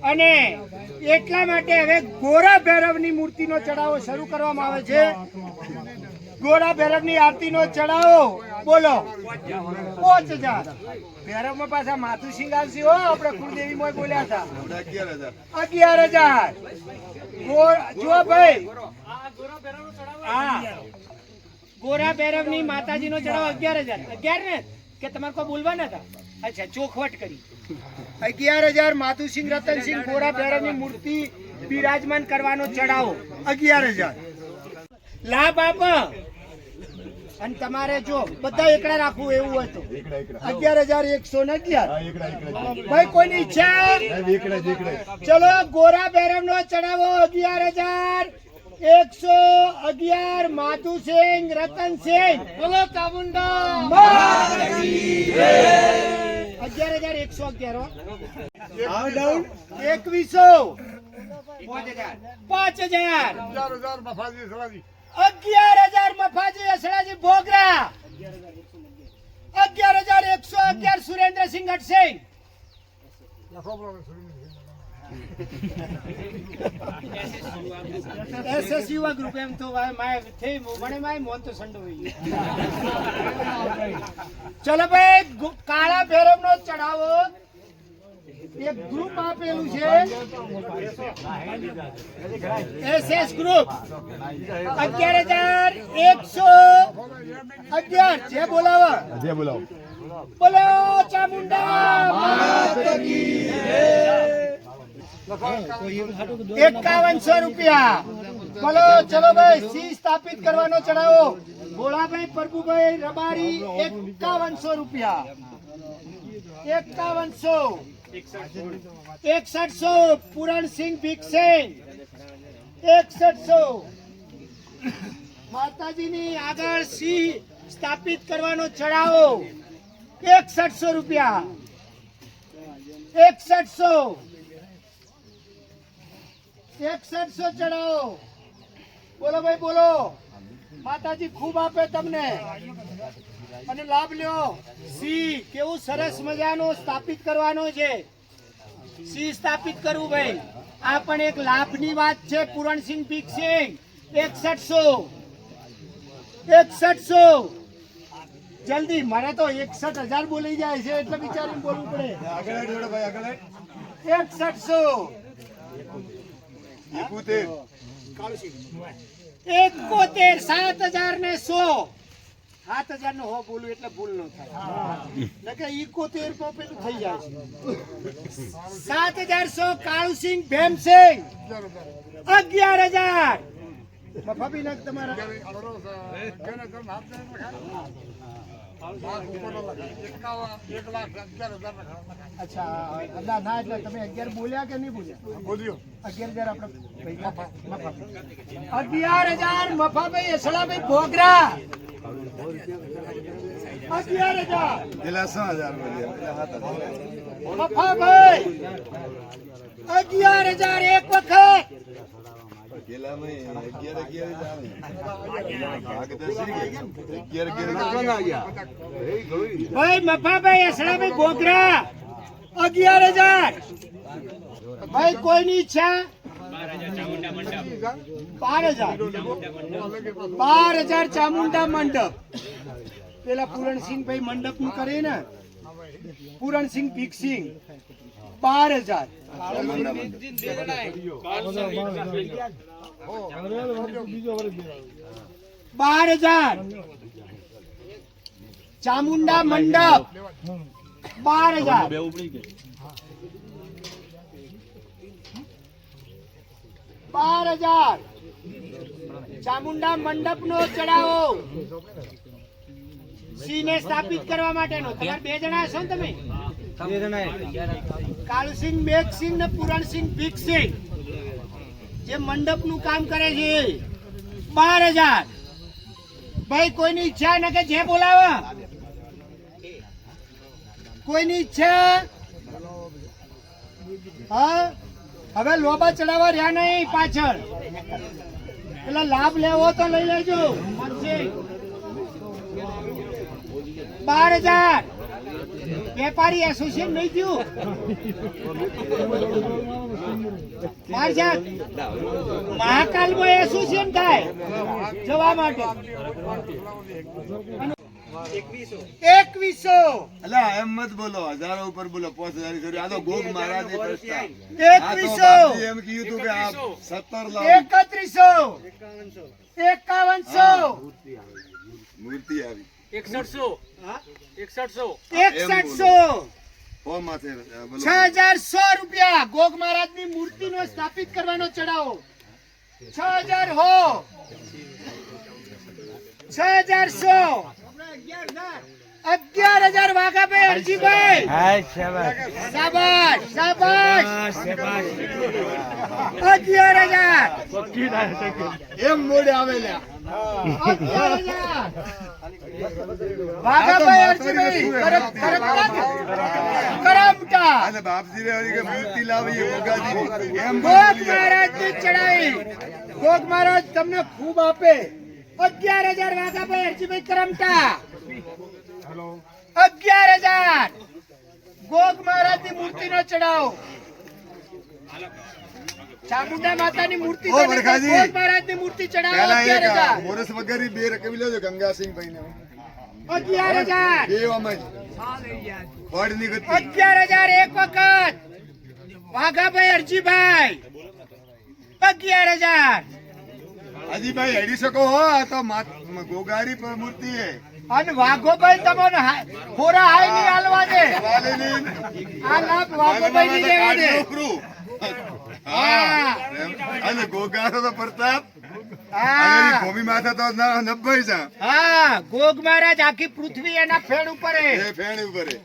અને એટલા માટે હવે ગોરા ભૈરવની મૂર્તિનો ચડાવો શરૂ કરવામાં આવે છે. ગોરા ભૈરવની આરતીનો ચડાવો બોલો 5000. ભૈરવમાં પાછા માથું શિંગારશે હો. આપણે કુળદેવી માં બોલ્યા હતા 11000. જો ભાઈ હા ગોરા ભૈરવની માતાજીનો ચડાવો 11000. 11 ને કે તમારે કોઈ બોલવાના હતા? અચ્છા ચોખવટ કરી 11000. માધુસિંહ રતનસિંહ ગોરા ભૈરવની મૂર્તિ બિરાજમાન કરવાનો ચડાવો 11000. લાભ આપ અને તમારે જો બધા એકડા રાખવું એવું હોય તો 11111. ભાઈ કોઈની ઈચ્છા? ચલો ગોરા ભૈરવનો ચડાવો 11111. માધુસિંહ રતનસિંહ બોલો ચામુંડા 11111. 5000. 11000 મફાજી અસડાજી ભોગરા. 11111 સુરેન્દ્રસિંહ ગઢસિંહ. એસએસ યુવા ગ્રુપ એમ તો માય થઈ મને માય મોન તો સંડો હોય. ચલો ભાઈ કાળા ભૈરવનો ચડાવો એક ગ્રુપ આપેલું છે એસએસ ગ્રુપ 11111. જે બોલાવો બોલો ચામુંડા માત કી જય. 5100 રૂપિયા. બોલો ચલો ભાઈ સી સ્થાપિત કરવાનો ચડાવો ભોળાભાઈ પ્રભુભાઈ રબારી 5100 રૂપિયા. 5100. 6100 પૂરણસિંહ ભીખસિંહ 6100. માતાજીની આગળ સી સ્થાપિત કરવાનો ચડાવો 6100 રૂપિયા. 6100. 6100 ચડાવો. બોલો ભાઈ બોલો. માતાજી ખૂબ આપે તમને અને લાભ લ્યો. સી કેવું સરસ મજાનો સ્થાપિત કરવાનો છે. સી સ્થાપિત કરવું ભાઈ આ પણ એક લાભની વાત છે. પૂરણસિંહ ભીખસિંહ 6100. જલ્દી મારે તો 61000 બોલી જાય છે એટલે વિચારીને બોલવું પડે. 6100. 7000 નો હો બોલું એટલે ભૂલ ન થાય. 71 તો પેલું થઈ જાય છે. 7100 કાળુસિંહ ભેમસિંહ 11000. મફાબી નાખ તમારા અચ્છા ના એટલે તમે 11 બોલ્યા કે નહીં બોલ્યા? 11000 આપણે 11000 મફાભાઈ અસલાભાઈ ભોગરા 11000. મફાભાઈ 11000 એક વખત. ભાઈ મફાભાઈ અસલાભાઈ ભોગરા 11000. ભાઈ કોઈની ઈચ્છા? 12000 ચામુંડા મંડપ. પેલા પૂરણસિંહ ભાઈ મંડપ નું કરે ને પૂરણસિંહ ભીખસિંહ 12000. 12000 ચામુંડા મંડપ 12000. 12000 ચામુંડા મંડપ નો ચડાવો સિંહને સ્થાપિત કરવા માટેનો. તમારે 2 જણા છો ને તમે? કાળુસિંહ મેઘસિંહ ને પૂરણસિંહ ભીખસિંહ જે મંડપ નું કામ કરે છે 12000. ભાઈ કોઈની ઈચ્છા ન કે જે બોલાવો? કોઈની ઈચ્છા? હા હવે લોબા ચડાવવા રહ્યા નહીં પાછળ. એટલે લાભ લેવો તો લઈ લેજો. 12000 વેપારી એસોસિએશન નહીં થયું. મહાકાલમાં એસોસિએશન થાય જવા માટે 2100 અલા એમ મત બોલો, હજારો ઉપર બોલો, 5000 છોરી. આ તો ગોગ મહારાજ એ પ્રસ્તાવ. 2100 એમ કીધું તું કે આ 17 લાખ 3100 5100 મૂર્તિ આવી 6100 ઓ માથે બોલો 6100 રૂપિયા ગોગ મહારાજની મૂર્તિનો સ્થાપિત કરવાનો ચડાવો 6000 હો 6100 11,000 વાઘાભાઈ અરજીભાઈ શાબાશ શાબાશ 11,000 એમ મોડે આવેલા 11,000 વાઘાભાઈ અરજીભાઈ કરમટા અને બાપજી રે કે મૂર્તિ લાવી એ ગોગાજી એમ ગોગ મહારાજ ની ચડાવી ગોગ મહારાજ તમને ખૂબ આપે 11,000 વાઘાભાઈ અરજીભાઈ કરમટા 11,000 ગોગ મહારાજ ની મૂર્તિ નો ચડાવો ચામુંડા માતાની મૂર્તિ ઓ વરખાજી. ગોગ મહારાજ ની મૂર્તિ ચડાવો પેલા એક 11,000 મોરસ વગર બે રકમી લેજો ગંગાસિંહ ભાઈ ને 11,000 બે ઓમજ ફળ ની ગતિ 11,000 એક વખત વાઘાભાઈ અરજીભાઈ 11,000 હાજીભાઈ હેડી શકો હો. આ તો ગોગારી પર મૂર્તિ હે. અને વાઘોભાઈ તમને ખોરા હાઈ ની હાલવા દે વાલે ની આ લાભ વાઘોભાઈ ની લેવા દે છોકરું. હા અને ગોગારો તો પ્રતાપ અને હા ભૂમિ માથા તો 90 છે. હા ગોગ મહારાજ આખી પૃથ્વી એના ફેણ ઉપર હે એ ફેણ ઉપર હે.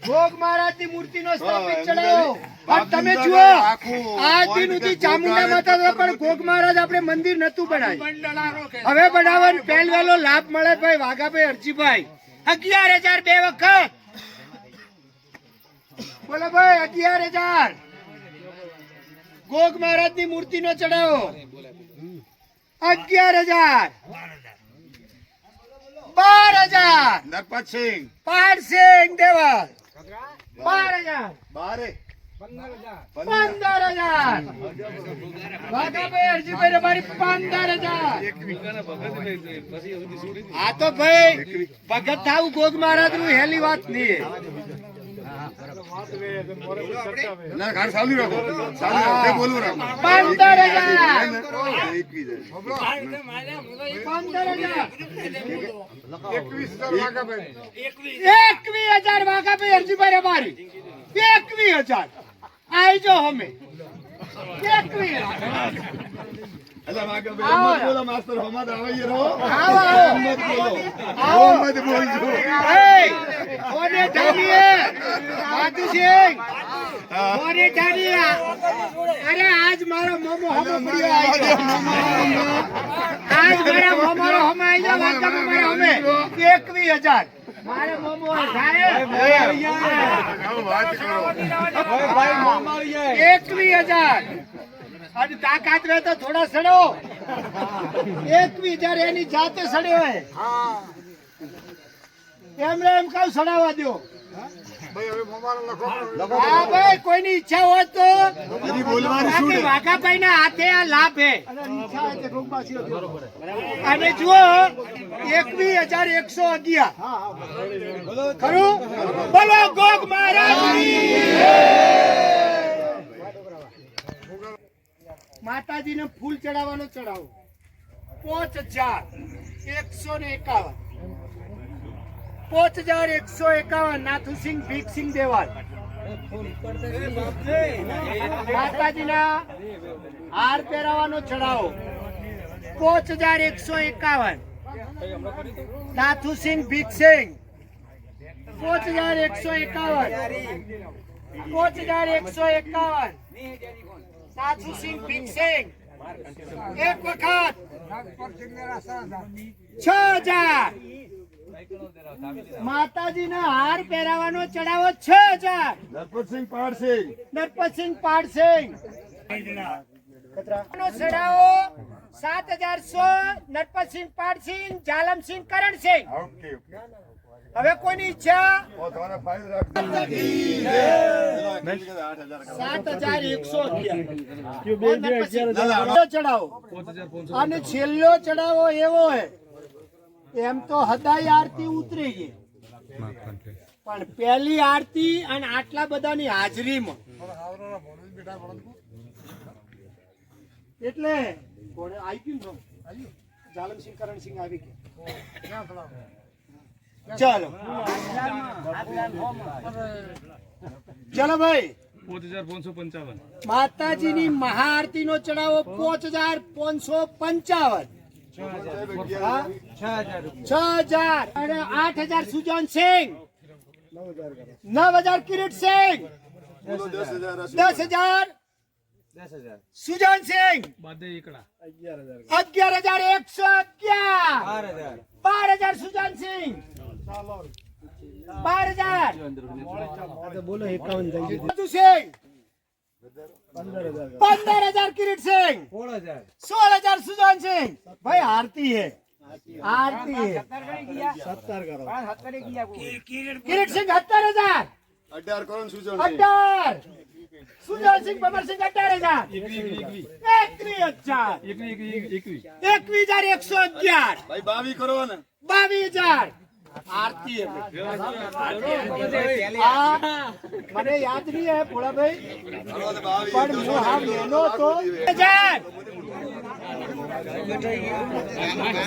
ગોગ મહારાજ ની મૂર્તિ નો સ્થાપિત હા, ચડાવો અને તમે બાપજી જુઓ આખું આ દિન સુધી ચામુંડા માતા તો પણ ગોગ મહારાજ આપણે મંદિર નતું બનાવ્યું હવે બનાવવાનો પહેલો લાભ મળે ભાઈ વાઘાભાઈ અરજીભાઈ 11,000 બે વખત બોલો ભાઈ 11,000 ગોગ મહારાજ ની મૂર્તિ નો ચડાવો 11,000 12,000 નરપતસિંહ પારસિંગ દેવા 12,000 બારે 15,000 વાઘાભાઈ અરજીભાઈ અમારી 15,000 આ તો ભાઈ ભગત થાવું ગોગ મહારાજ નું હેલી વાત નહીં ના ઘાટ ચાલુ રાખો તે બોલું રાખો 15,000 21,000 વાઘાભાઈ અરજીભાઈ અમારી 21,000 આઈ જો અમે 21,000 અલા વાઘાભાઈ મત બોલો માસ્ટર હમદ આવે ઈ રહો આવો આવો મત બોલો આવો. મત બોલજો એ કોને ઢાલીએ માધુસિંહ કોને ઢાલીએ અરે આજ મારો મોમો હમો પડ્યો આજ મારા મોમારો હમે આઈ જા વાકા મારા હમે 21,000 મારે મોમો થાય વાત કરો 21,000 અને તાકાત રહે તો થોડા સડો 21,000 એની જાતે સડ્યો હે એમ કહું સડાવવા દો હા ભાઈ કોઈની ઈચ્છા હોય તો હજી બોલવાનું શું બાકી છે? વાઘાભાઈ ના હાથે આ લાભ હે અને જુઓ 21,111 ખરું બોલો ગોગ મહારાજ માતાજીને ફૂલ ચડાવવાનો ચડાવો 5,151 5,151 નાથુસિંહ ભીખસિંહ દેવાલ માતાજીના હાર પહેરાવાનો ચડાવો 5,151 નાથુસિંહ ભીખસિંહ 5,151 5,151 નાથુસિંહ ભીખસિંહ એક વખત 6,000 માતાજીના હાર પહેરાવાનો ચડાવો 6,000 નરપતસિંહ પાડસિંહ નરપતસિંહ પાડસિંહ નો ચડાવો 7,100 નરપતસિંહ પાડસિંહ જાલમસિંહ કરણસિંહ ઓકે હવે કોઈની ઈચ્છા પોતાને ફાઇલ રાખજો 7,111 ચડાવો અને છેલ્લો ચડાવો એવો હે એમ તો હદાય આરતી ઉતરી ગઈ પણ પહેલી આરતી અને આટલા બધાની હાજરીમાં એટલે કોણે આવી ગયું ને જાલમસિંહ કરણસિંહ આવી ગયા ચાલો ચલો ભાઈ 5,555 માતાજીની મહાઆરતી નો ચડાવો 5,555 6,000 અને 8,000 સુજાન સિંહ 9,000 કિરીટ સિંહ 10,000 સુજાન સિંહ બાદે એકડા 11,111 12,000 સુજાન સિંહ 12,000 બોલો 51 સિંહ 15,000 કિરીટ સિંહ 16,000 સુજાન સિંહ ભાઈ આરતી है आरती है 17 करो किरीट सिंह 17,000 18 કરો ને સુજન 18 સુજાન સિંહ બબર સિંહ 18,000 21,111 ભાઈ 22 કરો ને 22,000 आरती है મને યાદ નહીં હે ભોળા ભાઈ કરો તો 22 પણ હું હા લેનો તો 1,000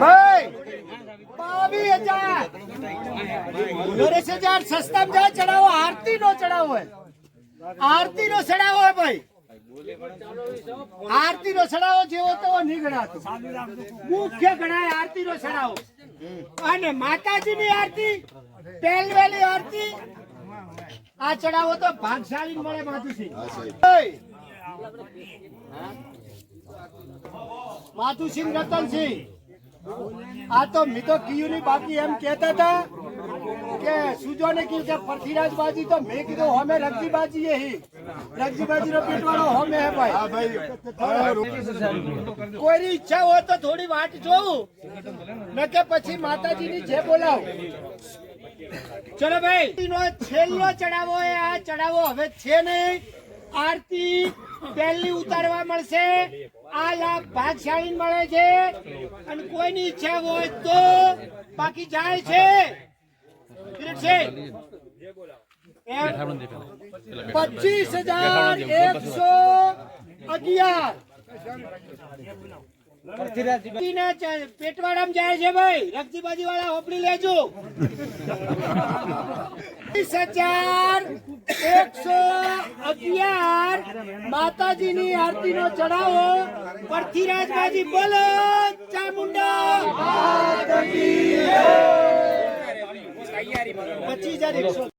ભાઈ 22,000 સસ્તામાં જાય ચડાવો આરતી નો ચડાવો હોય આરતી નો ચડાવો હોય ભાઈ આરતી નો ચડાવો જેવો તેવો નહીં ગણાતો મુખ્ય ગણાય આરતી નો ચડાવો અને માતાજીની આરતી પહેલવેલી આરતી આ ચડાવો તો ભાગશાળી મળે માતુસિંહ માતુસિંહ રતનસિંહ આ તો મેં તો કીયું ની બાકી એમ કહેતા હતા કે સુજો ને કીધું કે પૃથ્વીરાજ બાજી તો મેં કીધું હમે રગજી બાજી હે રગજી બાજી નો પેટવાળો હમે હે ભાઈ હા ભાઈ કોઈની ઈચ્છા હોય તો થોડી વાટ જોઉં ને કે પછી માતાજીની જે બોલાવ ચલો ભાઈ નો છેલ્લો ચડાવો એ આ ચડાવો હવે છે નહીં આરતી પહેલી ઉતારવા મળશે આ લાભ ભાગશાળી મળે છે અને કોઈની ઈચ્છા હોય તો બાકી જાય છે 25,111 પેટવાડામાં જાય છે ભાઈ રક્તિબાજી વાળા હોપડી લેજો 25,111 માતાજીની આરતી નો ચડાવો પૃથ્વીરાજ બાજી બોલો ચામુંડા 25,111